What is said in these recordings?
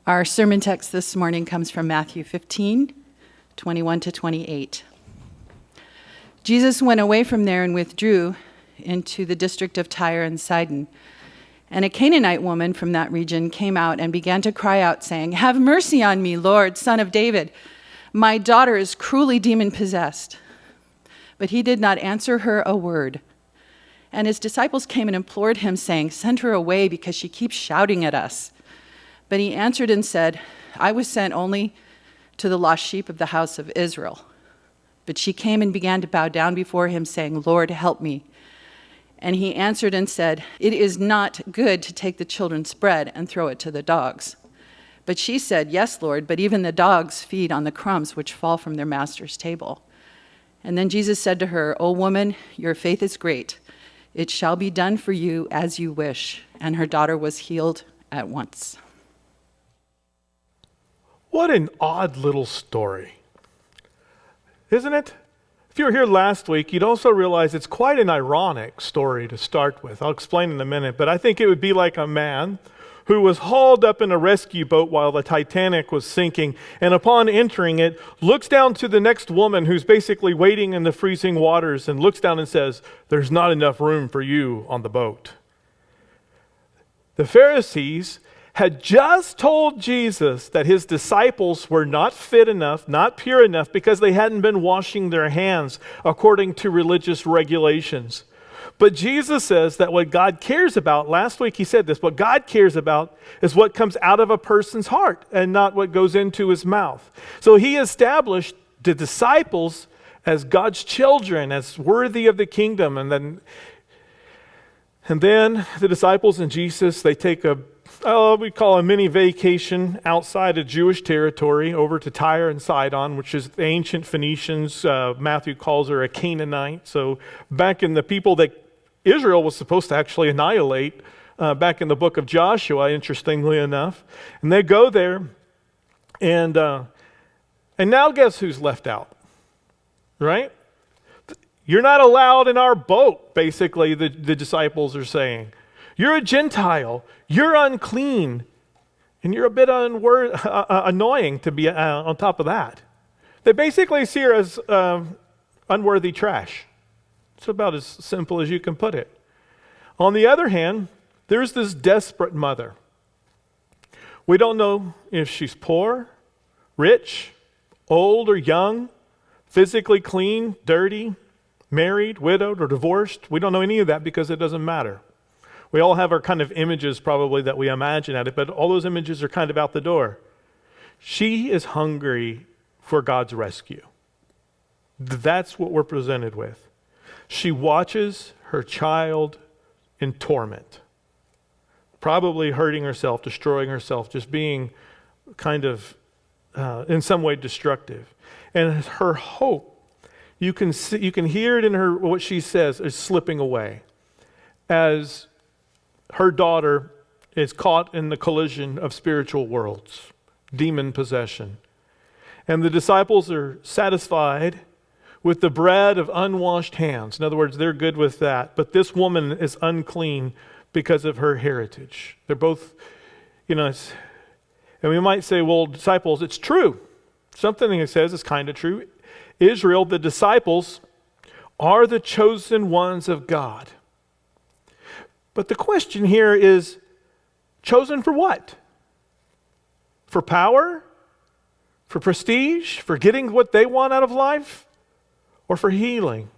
Our sermon text this morning comes from Matthew 15, 21 to 28. Jesus went away from there and withdrew into the district of Tyre and Sidon. And a Canaanite woman from that region came out and began to cry out, saying, "Have mercy on me, Lord, Son of David. My daughter is cruelly demon-possessed." But he did not answer her a word. And his disciples came and implored him, saying, "Send her away, because she keeps shouting at us." But he answered and said, "I was sent only to the lost sheep of the house of Israel." But she came and began to bow down before him, saying, "Lord, help me." And he answered and said, "It is not good to take the children's bread and throw it to the dogs." But she said, "Yes, Lord, but even the dogs feed on the crumbs which fall from their master's table." And then Jesus said to her, "O woman, your faith is great. It shall be done for you as you wish." And her daughter was healed at once. What an odd little story, isn't it? If you were here last week, you'd also realize it's quite an ironic story to start with. I'll explain in a minute, but I think it would be like a man who was hauled up in a rescue boat while the Titanic was sinking, and upon entering it, looks down to the next woman who's basically waiting in the freezing waters and looks down and says, "There's not enough room for you on the boat." The Pharisees had just told Jesus that his disciples were not fit enough, not pure enough, because they hadn't been washing their hands according to religious regulations. But Jesus says that what God cares about, last week he said this, what God cares about is what comes out of a person's heart and not what goes into his mouth. So he established the disciples as God's children, as worthy of the kingdom. And then the disciples and Jesus, they take we call a mini vacation outside of Jewish territory over to Tyre and Sidon, which is the ancient Phoenicians. Matthew calls her a Canaanite. So back in the people that Israel was supposed to actually annihilate, back in the book of Joshua, interestingly enough. And they go there, and now guess who's left out, right? You're not allowed in our boat, basically, the disciples are saying. You're a Gentile, you're unclean, and you're a bit annoying to be on top of that. They basically see her as unworthy trash. It's about as simple as you can put it. On the other hand, there's this desperate mother. We don't know if she's poor, rich, old or young, physically clean, dirty, married, widowed, or divorced. We don't know any of that because it doesn't matter. We all have our kind of images probably that we imagine at it, but all those images are kind of out the door. She is hungry for God's rescue. That's what we're presented with. She watches her child in torment, probably hurting herself, destroying herself, just being kind of in some way destructive. And her hope, you can hear it in her, what she says, is slipping away as her daughter is caught in the collision of spiritual worlds, demon possession. And the disciples are satisfied with the bread of unwashed hands. In other words, they're good with that. But this woman is unclean because of her heritage. They're both, and we might say, well, disciples, it's true. Something he says is kind of true. Israel, the disciples, are the chosen ones of God. But the question here is, chosen for what? For power? For prestige? For getting what they want out of life? Or for healing?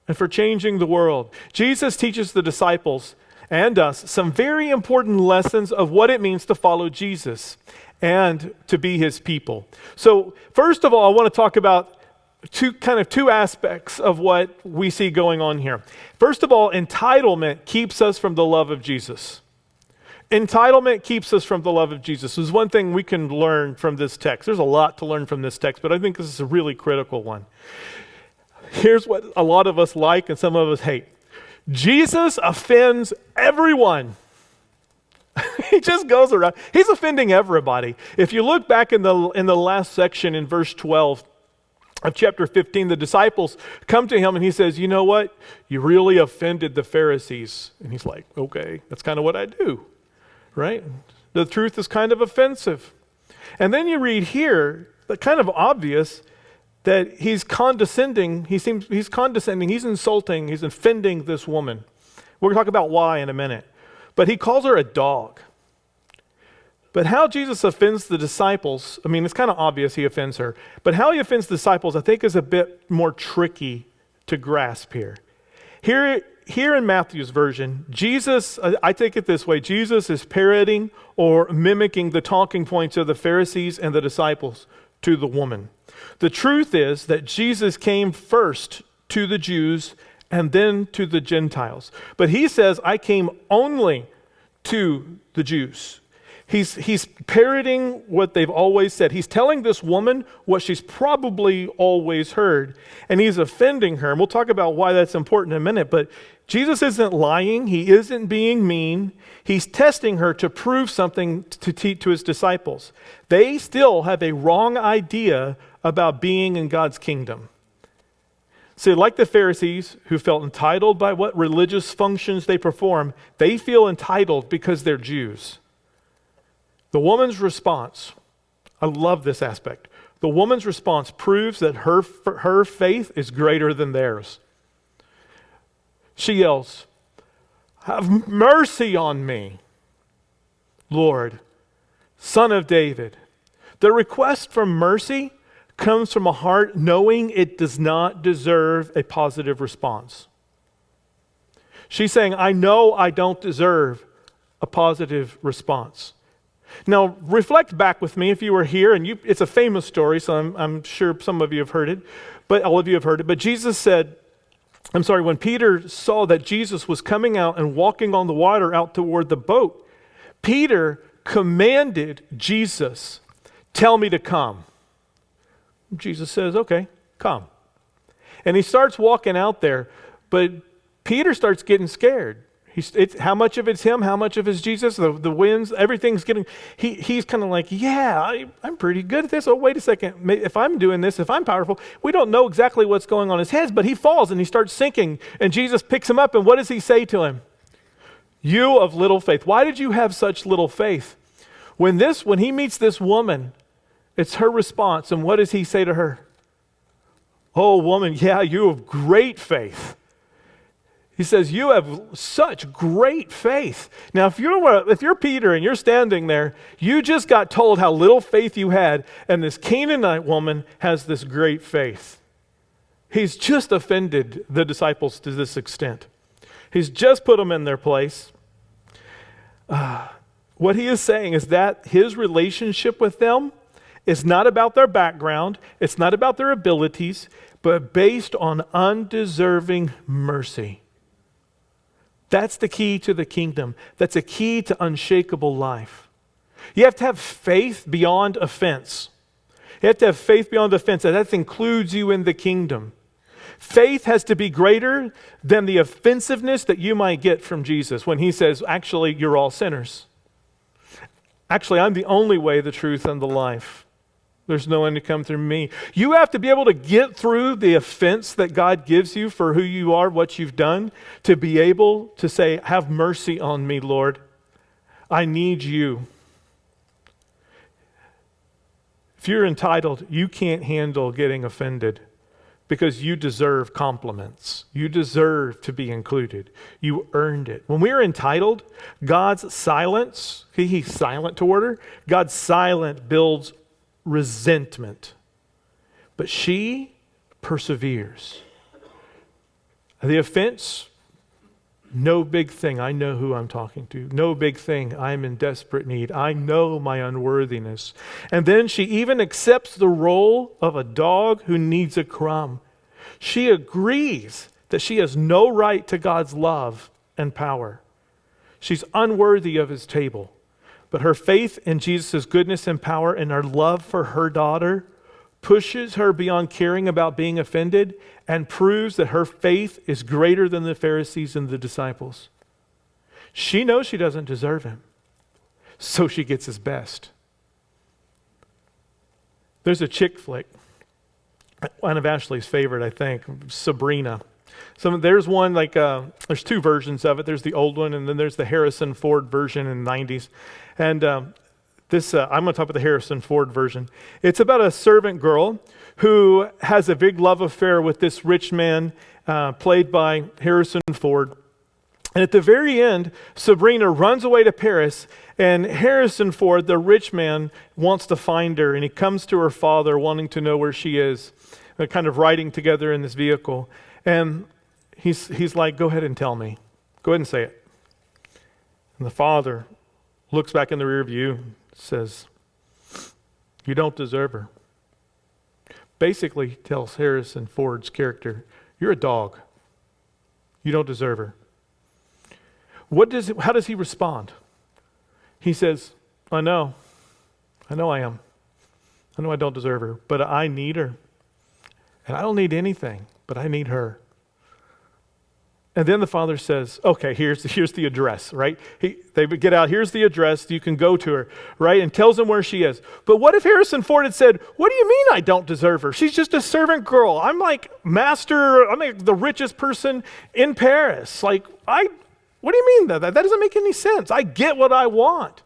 And for changing the world? Jesus teaches the disciples and us some very important lessons of what it means to follow Jesus and to be his people. So first of all, I want to talk about two aspects of what we see going on here. First of all, entitlement keeps us from the love of Jesus. Entitlement keeps us from the love of Jesus. There's one thing we can learn from this text. There's a lot to learn from this text, but I think this is a really critical one. Here's what a lot of us like and some of us hate. Jesus offends everyone. He just goes around. He's offending everybody. If you look back in the last section in verse 12 of chapter 15, the disciples come to him and he says, "You know what? You really offended the Pharisees." And he's like, "Okay, that's kind of what I do." Right? The truth is kind of offensive. And then you read here, but kind of obvious, that he's condescending, he's insulting, he's offending this woman. We're going to talk about why in a minute. But he calls her a dog. But how Jesus offends the disciples, I mean, it's kind of obvious he offends her, but how he offends the disciples, I think, is a bit more tricky to grasp here. Here in Matthew's version, Jesus, I take it this way, Jesus is parroting or mimicking the talking points of the Pharisees and the disciples to the woman. The truth is that Jesus came first to the Jews and then to the Gentiles. But he says, I came only to the Jews. He's parroting what they've always said. He's telling this woman what she's probably always heard, and he's offending her. And we'll talk about why that's important in a minute, but Jesus isn't lying. He isn't being mean. He's testing her to prove something to his disciples. They still have a wrong idea about being in God's kingdom. See, like the Pharisees who felt entitled by what religious functions they perform, they feel entitled because they're Jews. The woman's response, I love this aspect. The woman's response proves that her faith is greater than theirs. She yells, "Have mercy on me, Lord, Son of David." The request for mercy comes from a heart knowing it does not deserve a positive response. She's saying, I know I don't deserve a positive response. Now, reflect back with me if you were here, and it's a famous story, so I'm sure some of you have heard it, but all of you have heard it. But Jesus said, when Peter saw that Jesus was coming out and walking on the water out toward the boat, Peter commanded Jesus, "Tell me to come." Jesus says, "Okay, come." And he starts walking out there, but Peter starts getting scared. How much of it's him? How much of it's Jesus? The winds, everything's getting... He's kind of like, yeah, I'm pretty good at this. Oh, wait a second. If I'm doing this, if I'm powerful, we don't know exactly what's going on in his head, but he falls and he starts sinking, and Jesus picks him up, and what does he say to him? "You of little faith." Why did you have such little faith? When he meets this woman, it's her response, and what does he say to her? "Oh, woman, yeah, you have great faith." He says, "You have such great faith." Now, if you're Peter and you're standing there, you just got told how little faith you had, and this Canaanite woman has this great faith. He's just offended the disciples to this extent. He's just put them in their place. What he is saying is that his relationship with them is not about their background, it's not about their abilities, but based on undeserving mercy. That's the key to the kingdom. That's a key to unshakable life. You have to have faith beyond offense. You have to have faith beyond offense, and that includes you in the kingdom. Faith has to be greater than the offensiveness that you might get from Jesus when he says, actually, you're all sinners. Actually, I'm the only way, the truth, and the life. There's no one to come through me. You have to be able to get through the offense that God gives you for who you are, what you've done, to be able to say, "Have mercy on me, Lord. I need you." If you're entitled, you can't handle getting offended because you deserve compliments. You deserve to be included. You earned it. When we're entitled, God's silence, he's silent toward her, God's silent builds resentment. But she perseveres. The offense, no big thing. I know who I'm talking to. No big thing. I'm in desperate need. I know my unworthiness. And then she even accepts the role of a dog who needs a crumb. She agrees that she has no right to God's love and power. She's unworthy of his table. But her faith in Jesus' goodness and power and her love for her daughter pushes her beyond caring about being offended and proves that her faith is greater than the Pharisees and the disciples. She knows she doesn't deserve him, so she gets his best. There's a chick flick, one of Ashley's favorite, I think, Sabrina. There's one there's two versions of it. There's the old one, and then there's the Harrison Ford version in the 90s. And I'm going to talk about the Harrison Ford version. It's about a servant girl who has a big love affair with this rich man, played by Harrison Ford. And at the very end, Sabrina runs away to Paris, and Harrison Ford, the rich man, wants to find her, and he comes to her father wanting to know where she is. They're kind of riding together in this vehicle. And he's like, go ahead and tell me. Go ahead and say it. And the father looks back in the rear view, says, you don't deserve her. Basically tells Harrison Ford's character, you're a dog. You don't deserve her. How does he respond? He says, I know I am. I know I don't deserve her, but I need her. And I don't need anything, but I need her. And then the father says, okay, here's the address, right? They would get out, here's the address, you can go to her, right? And tells them where she is. But what if Harrison Ford had said, what do you mean I don't deserve her? She's just a servant girl. I'm like the richest person in Paris. What do you mean that doesn't make any sense? I get what I want.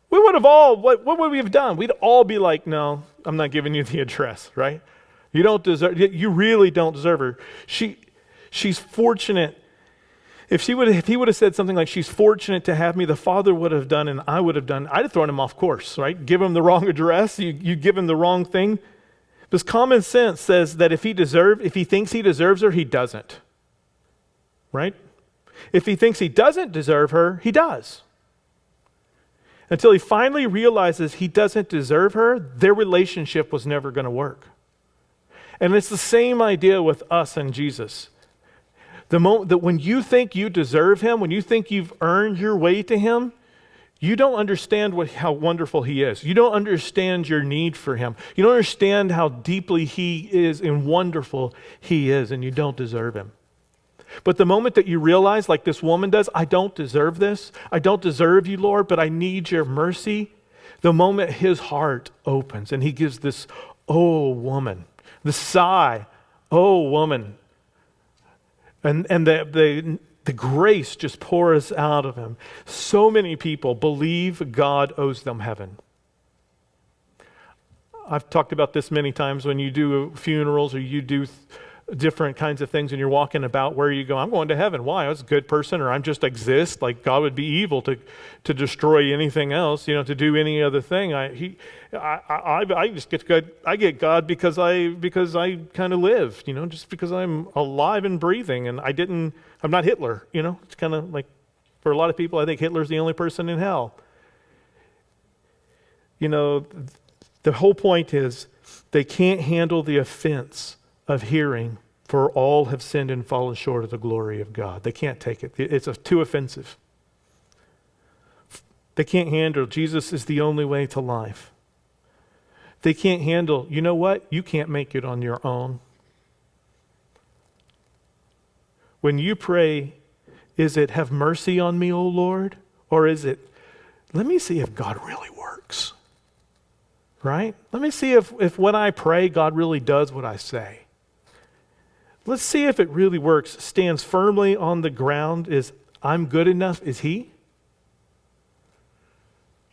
We would have what would we have done? We'd all be like, no, I'm not giving you the address, right? You really don't deserve her. She's fortunate. If he would have said something like, she's fortunate to have me, the father would have done and I would have done, I'd have thrown him off course, right? Give him the wrong address, you give him the wrong thing. Because common sense says that if he thinks he deserves her, he doesn't. Right? If he thinks he doesn't deserve her, he does. Until he finally realizes he doesn't deserve her, their relationship was never going to work. And it's the same idea with us and Jesus. The moment that when you think you deserve him, when you think you've earned your way to him, you don't understand how wonderful he is. You don't understand your need for him. You don't understand how deeply he is and wonderful he is, and you don't deserve him. But the moment that you realize, like this woman does, I don't deserve this. I don't deserve you, Lord, but I need your mercy. The moment his heart opens and he gives this, oh, woman, the sigh, oh, woman. And the grace just pours out of him. So many people believe God owes them heaven. I've talked about this many times when you do funerals or you do different kinds of things and you're walking about where you go, I'm going to heaven. Why? I was a good person, or I'm just exist. Like God would be evil to destroy anything else, to do any other thing. I just get good. I get God because I kind of live, just because I'm alive and breathing, and I'm not Hitler, It's kind of like, for a lot of people, I think Hitler's the only person in hell. The whole point is they can't handle the offense of hearing, for all have sinned and fallen short of the glory of God. They can't take it. It's too offensive. They can't handle, Jesus is the only way to life. They can't handle, you know what? You can't make it on your own. When you pray, is it, have mercy on me, O Lord? Or is it, let me see if God really works. Right? Let me see if when I pray, God really does what I say. Let's see if it really works, stands firmly on the ground, is I'm good enough, is he?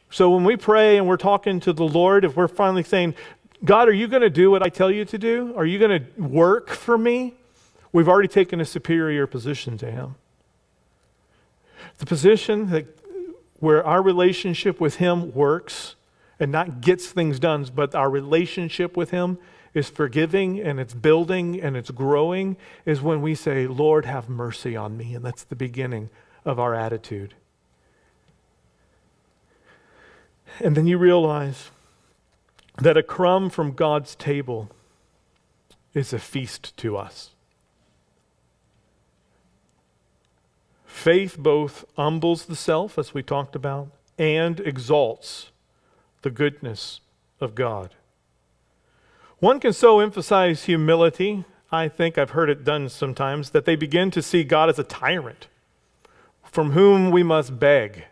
So when we pray and we're talking to the Lord, if we're finally saying, God, are you going to do what I tell you to do? Are you going to work for me? We've already taken a superior position to him. The position where our relationship with him works and not gets things done, but our relationship with him is forgiving and it's building and it's growing, is when we say, Lord, have mercy on me. And that's the beginning of our attitude. And then you realize that a crumb from God's table is a feast to us. Faith both humbles the self, as we talked about, and exalts the goodness of God. One can so emphasize humility, I think I've heard it done sometimes, that they begin to see God as a tyrant from whom we must beg.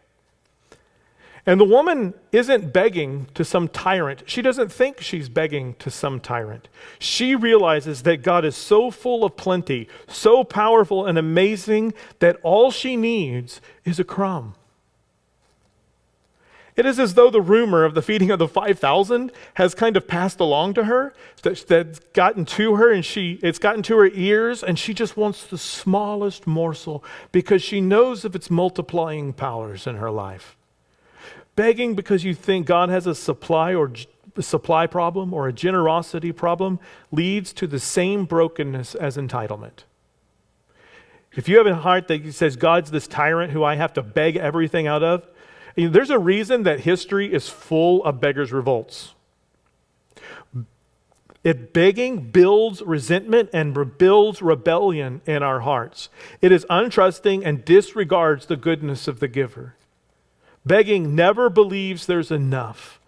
And the woman isn't begging to some tyrant. She doesn't think she's begging to some tyrant. She realizes that God is so full of plenty, so powerful and amazing that all she needs is a crumb. It is as though the rumor of the feeding of the 5,000 has kind of passed along to her, that's gotten to her, and it's gotten to her ears, and she just wants the smallest morsel because she knows of its multiplying powers in her life. Begging because you think God has a supply problem or a generosity problem leads to the same brokenness as entitlement. If you have a heart that says God's this tyrant who I have to beg everything out of, there's a reason that history is full of beggars' revolts. Begging builds resentment and builds rebellion in our hearts. It is untrusting and disregards the goodness of the giver. Begging never believes there's enough.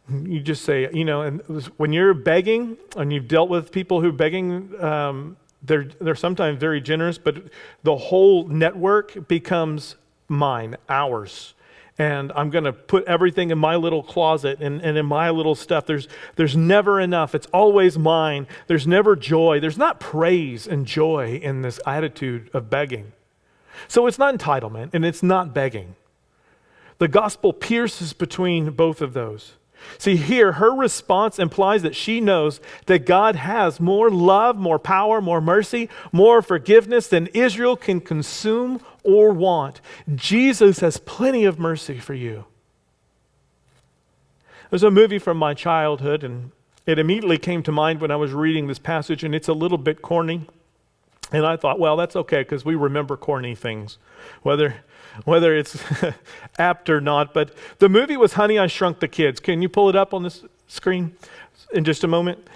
You just say, and when you're begging, and you've dealt with people who are begging, they're sometimes very generous, but the whole network becomes mine, ours. And I'm going to put everything in my little closet and in my little stuff. There's never enough. It's always mine. There's never joy. There's not praise and joy in this attitude of begging. So it's not entitlement and it's not begging. The gospel pierces between both of those. See, here, her response implies that she knows that God has more love, more power, more mercy, more forgiveness than Israel can consume or want. Jesus has plenty of mercy for you. There's a movie from my childhood, and it immediately came to mind when I was reading this passage, and it's a little bit corny. And I thought, well, that's okay, because we remember corny things, whether it's apt or not. But the movie was Honey, I Shrunk the Kids. Can you pull it up on this screen in just a moment?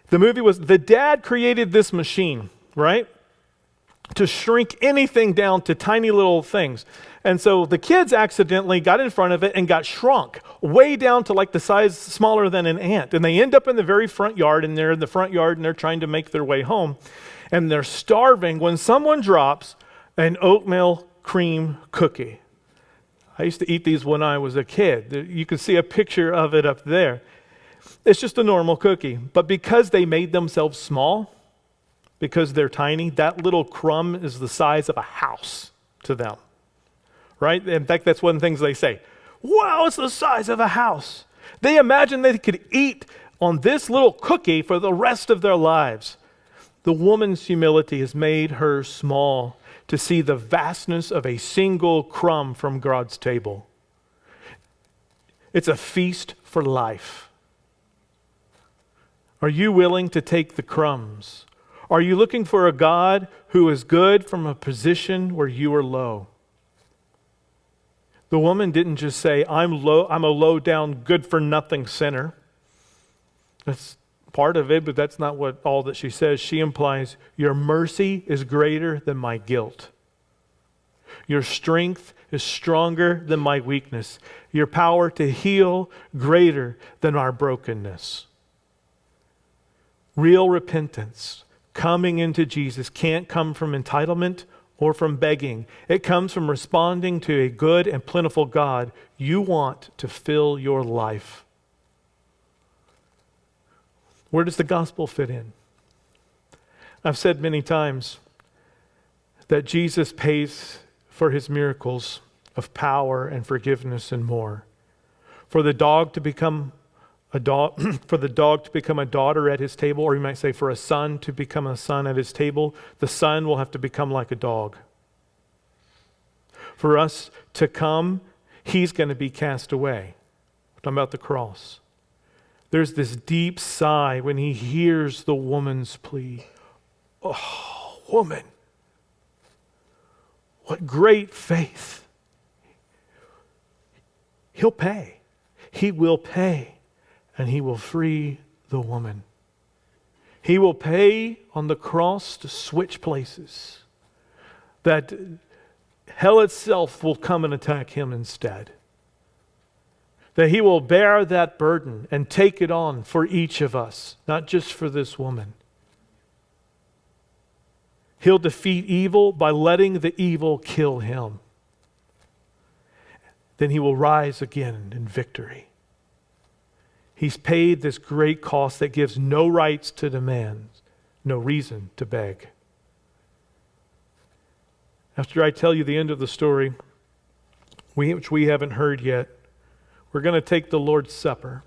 The movie was, the dad created this machine, right, to shrink anything down to tiny little things. And so the kids accidentally got in front of it and got shrunk way down to like the size smaller than an ant. And they end up in the very front yard, and they're in the front yard, and they're trying to make their way home. And they're starving when someone drops an oatmeal cream cookie. I used to eat these when I was a kid. You can see a picture of it up there. It's just a normal cookie. But because they made themselves small, because they're tiny, that little crumb is the size of a house to them. Right? In fact, that's one of the things they say. Wow, it's the size of a house. They imagine they could eat on this little cookie for the rest of their lives. The woman's humility has made her small to see the vastness of a single crumb from God's table. It's a feast for life. Are you willing to take the crumbs? Are you looking for a God who is good from a position where you are low? The woman didn't just say, I'm a low down, good for nothing sinner. That's part of it, but that's not all that she says. She implies, your mercy is greater than my guilt. Your strength is stronger than my weakness. Your power to heal greater than our brokenness. Real repentance, coming into Jesus, can't come from entitlement or from begging. It comes from responding to a good and plentiful God you want to fill your life. Where does the gospel fit in? I've said many times that Jesus pays for his miracles of power and forgiveness and more. For the dog to become a dog, for the dog to become a daughter at his table, or you might say for a son to become a son at his table, the son will have to become like a dog. For us to come, he's going to be cast away. We're talking about the cross. There's this deep sigh when he hears the woman's plea. Oh, woman, what great faith. He'll pay. He will pay, and he will free the woman. He will pay on the cross to switch places, that hell itself will come and attack him instead. That he will bear that burden and take it on for each of us, not just for this woman. He'll defeat evil by letting the evil kill him. then he will rise again in victory. He's paid this great cost that gives no rights to demand, no reason to beg. After I tell you the end of the story, which we haven't heard yet, we're going to take the Lord's Supper.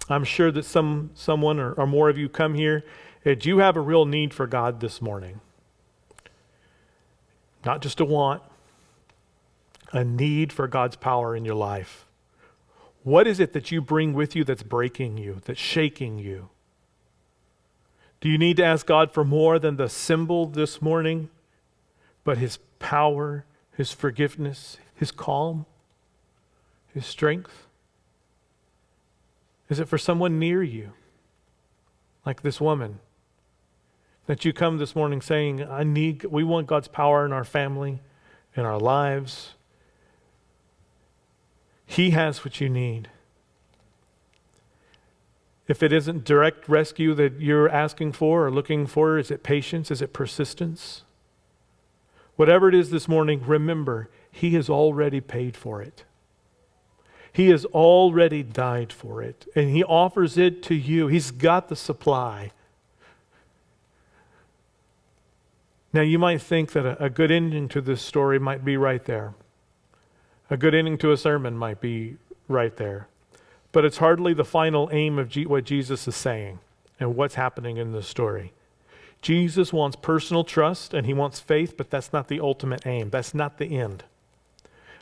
I'm sure that someone or more of you come here and you have a real need for God this morning. Not just a want, a need for God's power in your life. What is it that you bring with you that's breaking you, that's shaking you? Do you need to ask God for more than the symbol this morning, but His power, His forgiveness, His calm, His strength? Is it for someone near you, like this woman, that you come this morning saying, we want God's power in our family, in our lives. He has what you need. If it isn't direct rescue that you're asking for or looking for, is it patience? Is it persistence? Whatever it is this morning, remember, He has already paid for it. He has already died for it, and He offers it to you. He's got the supply. Now, you might think that a good ending to this story might be right there. A good ending to a sermon might be right there. But it's hardly the final aim of what Jesus is saying and what's happening in this story. Jesus wants personal trust and He wants faith, but that's not the ultimate aim. That's not the end.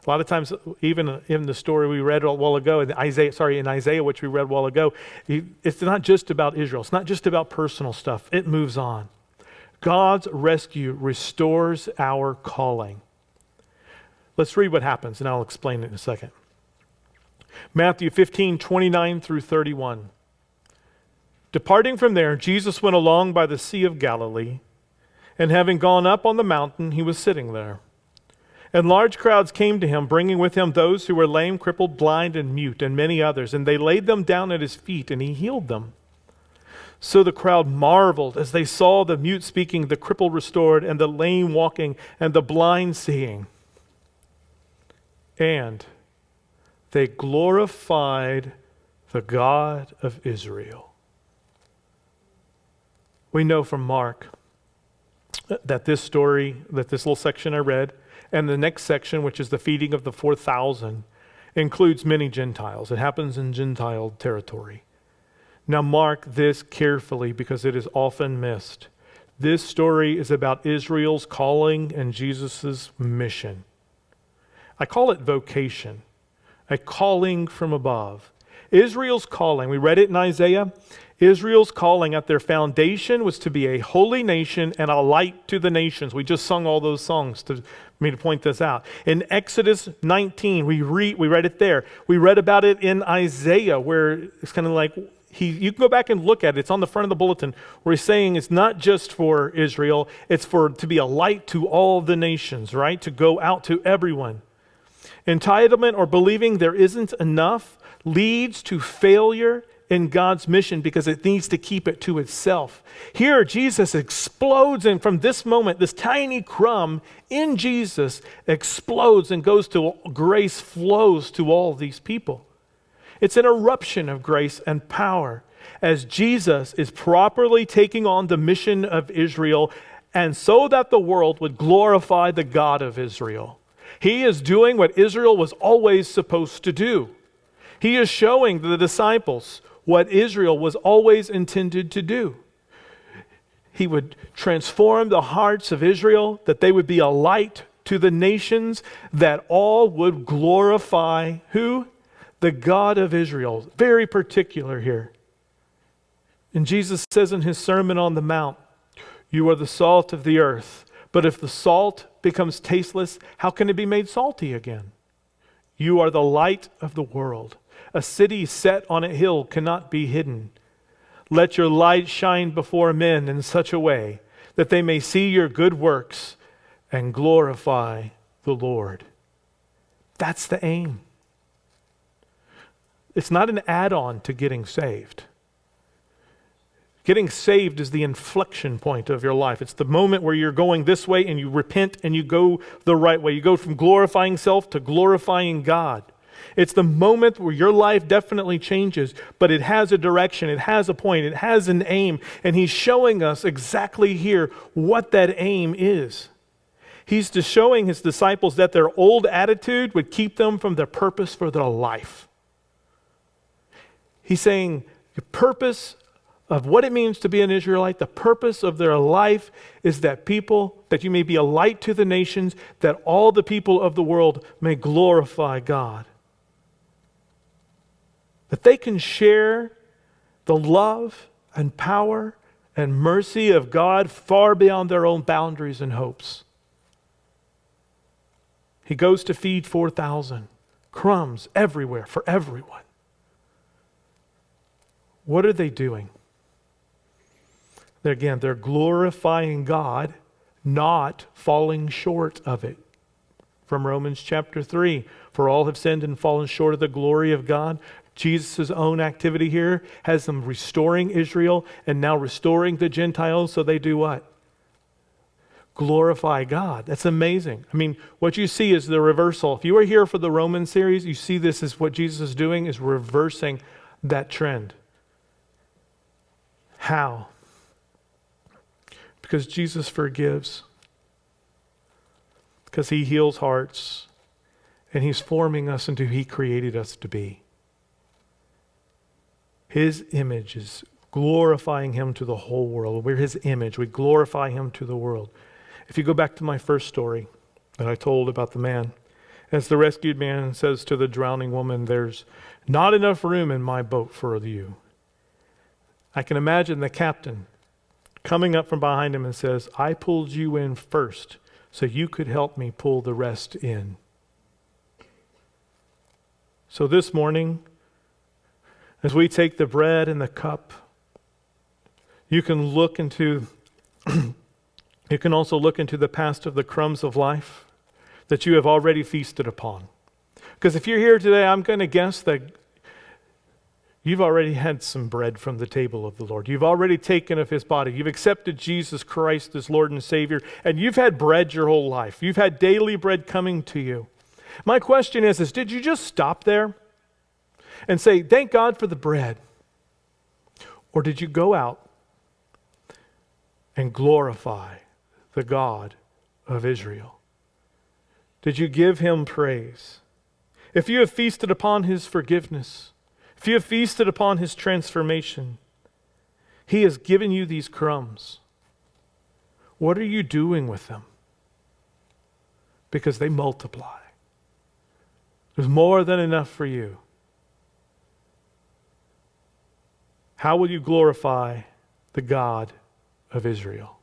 A lot of times, even in the story we read a while ago, in Isaiah, which we read a while ago, it's not just about Israel. It's not just about personal stuff. It moves on. God's rescue restores our calling. Let's read what happens, and I'll explain it in a second. Matthew 15:29 through 31. Departing from there, Jesus went along by the Sea of Galilee, and having gone up on the mountain, He was sitting there. And large crowds came to Him, bringing with Him those who were lame, crippled, blind, and mute, and many others. And they laid them down at His feet, and He healed them. So the crowd marveled as they saw the mute speaking, the crippled restored, and the lame walking, and the blind seeing. And they glorified the God of Israel. We know from Mark that this story, that this little section I read, and the next section, which is the feeding of the 4,000, includes many Gentiles. It happens in Gentile territory. Now mark this carefully because it is often missed. This story is about Israel's calling and Jesus' mission. I call it vocation, a calling from above. Israel's calling, we read it in Isaiah, Israel's calling at their foundation was to be a holy nation and a light to the nations. We just sung all those songs to point this out. In Exodus 19, we read it there. We read about it in Isaiah, where it's kind of like, you can go back and look at it. It's on the front of the bulletin, where he's saying it's not just for Israel, it's to be a light to all the nations, right? To go out to everyone. Entitlement or believing there isn't enough leads to failure in God's mission because it needs to keep it to itself. Here, Jesus explodes, and from this moment, this tiny crumb in Jesus explodes and goes to grace, flows to all these people. It's an eruption of grace and power as Jesus is properly taking on the mission of Israel, and so that the world would glorify the God of Israel. He is doing what Israel was always supposed to do. He is showing the disciples what Israel was always intended to do. He would transform the hearts of Israel, that they would be a light to the nations, that all would glorify who? The God of Israel. Very particular here. And Jesus says in His Sermon on the Mount, "You are the salt of the earth. But if the salt becomes tasteless, how can it be made salty again? You are the light of the world. A city set on a hill cannot be hidden. Let your light shine before men in such a way that they may see your good works and glorify the Lord." That's the aim. It's not an add-on to getting saved. Getting saved is the inflection point of your life. It's the moment where you're going this way and you repent and you go the right way. You go from glorifying self to glorifying God. It's the moment where your life definitely changes, but it has a direction, it has a point, it has an aim, and he's showing us exactly here what that aim is. He's just showing his disciples that their old attitude would keep them from their purpose for their life. He's saying the purpose of what it means to be an Israelite, the purpose of their life is that you may be a light to the nations, that all the people of the world may glorify God. That they can share the love and power and mercy of God far beyond their own boundaries and hopes. He goes to feed 4,000. Crumbs everywhere for everyone. What are they doing? They're glorifying God, not falling short of it. From Romans chapter 3, for all have sinned and fallen short of the glory of God. Jesus' own activity here has them restoring Israel and now restoring the Gentiles, so they do what? Glorify God. That's amazing. I mean, what you see is the reversal. If you were here for the Roman series, you see this is what Jesus is doing, is reversing that trend. How? Because Jesus forgives. Because he heals hearts. And he's forming us into who he created us to be. His image is glorifying him to the whole world. We're his image. We glorify him to the world. If you go back to my first story that I told about the man, as the rescued man says to the drowning woman, there's not enough room in my boat for you. I can imagine the captain coming up from behind him and says, I pulled you in first so you could help me pull the rest in. So this morning, as we take the bread and the cup, you can look into you can also look into the past of the crumbs of life that you have already feasted upon. Because if you're here today, I'm going to guess that you've already had some bread from the table of the Lord. You've already taken of his body. You've accepted Jesus Christ as Lord and Savior, and you've had bread your whole life. You've had daily bread coming to you. My question is did you just stop there and say, thank God for the bread? Or did you go out and glorify the God of Israel? Did you give him praise? If you have feasted upon his forgiveness, if you have feasted upon his transformation, he has given you these crumbs. What are you doing with them? Because they multiply. There's more than enough for you. How will you glorify the God of Israel?